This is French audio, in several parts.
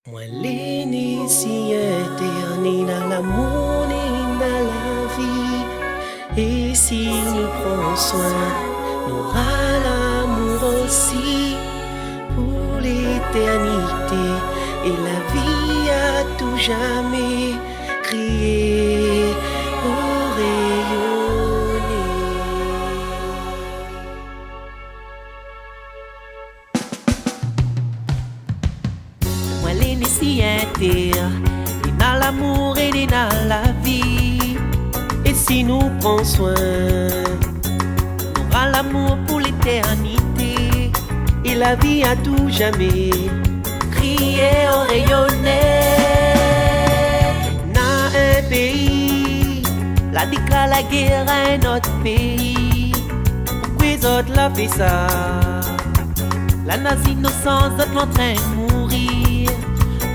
Moi l'initié ni dans l'amour ni dans la vie. Et si nous prenons soin, nous aura l'amour aussi pour l'éternité. Et la vie à tout jamais crier pour rayonner. Moi l'initié dans l'amour et dans la vie. Et si nous prenons soin, nous aura l'amour pour l'éternité. Et la vie à tout jamais crier au rayonner. Dans un pays, la déclare la guerre à un autre pays. Pourquoi les autres la fait ça? La nation innocente est en train de mourir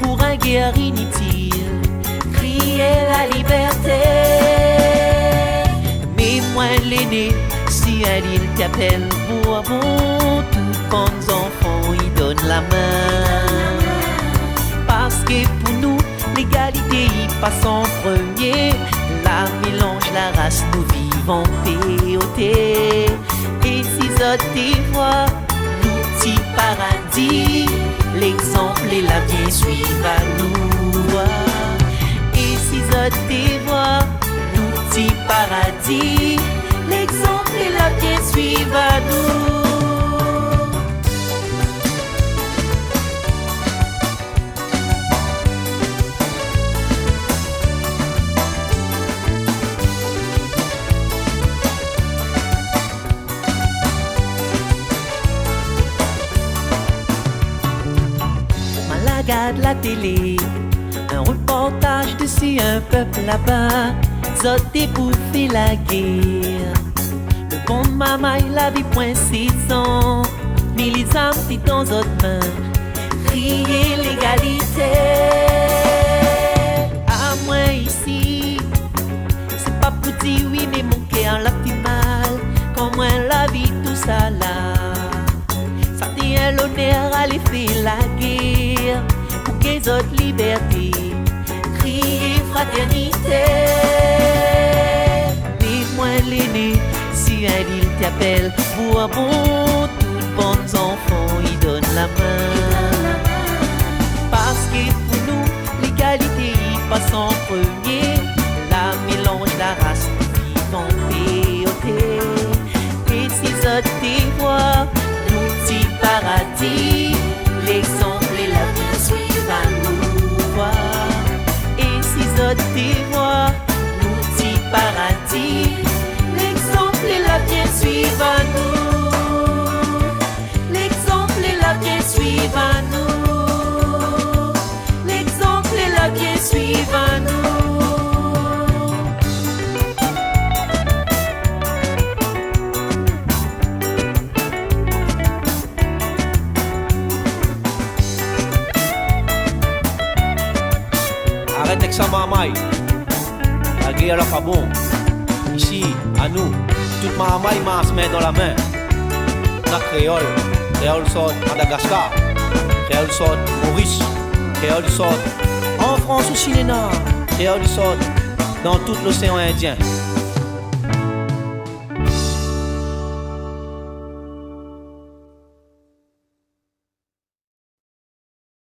pour une guerre inutile. Crier la liberté. Mais moi l'aîné, si un île t'appelle pour un bon, tout bons enfants y donnent la main. Parce que pour nous, l'égalité y passe en premier. La mélange, la race, nous vivons péoté. Et si autres voient l'outil paradis, l'exemple et la vie suivent à nous. Et si autres voient l'outil paradis, l'exemple et la vie suivent à nous. Regarde la télé, un reportage dessus un peuple là-bas, zoté pour faire la guerre. Le bon maman il a vu point 6 ans, mais les âmes c'est dans votre main. Crier l'égalité. À moi ici, c'est pas pour dire oui, mais mon cœur l'a fait mal. Comme moi la vie tout ça là, ça tient l'honneur à aller faire la guerre. Les autres libertés, crier fraternité. Mais moi l'aîné, si un île t'appelle pour un bon, tous bons enfants y donnent la main. Parce que pour nous, l'égalité y passe en premier. La mélange, la race, nous vivons péoté. Et si autres te voient, l'outil paradis, l'exemple et la vie suivent à nous voir. Et si autres te voient, l'outil paradis, l'exemple et la vie suivent à nous. L'exemple et la vie suivent à nous. L'exemple et la vie suivent à nous. Arrête avec ça, mamaï. La guerre là pas bon. Ici, à nous, toute mamaï m'a se met dans la main. On a créole, créole sort Madagascar, créole sort Maurice, créole sort en France aussi, créole sort dans tout l'océan Indien.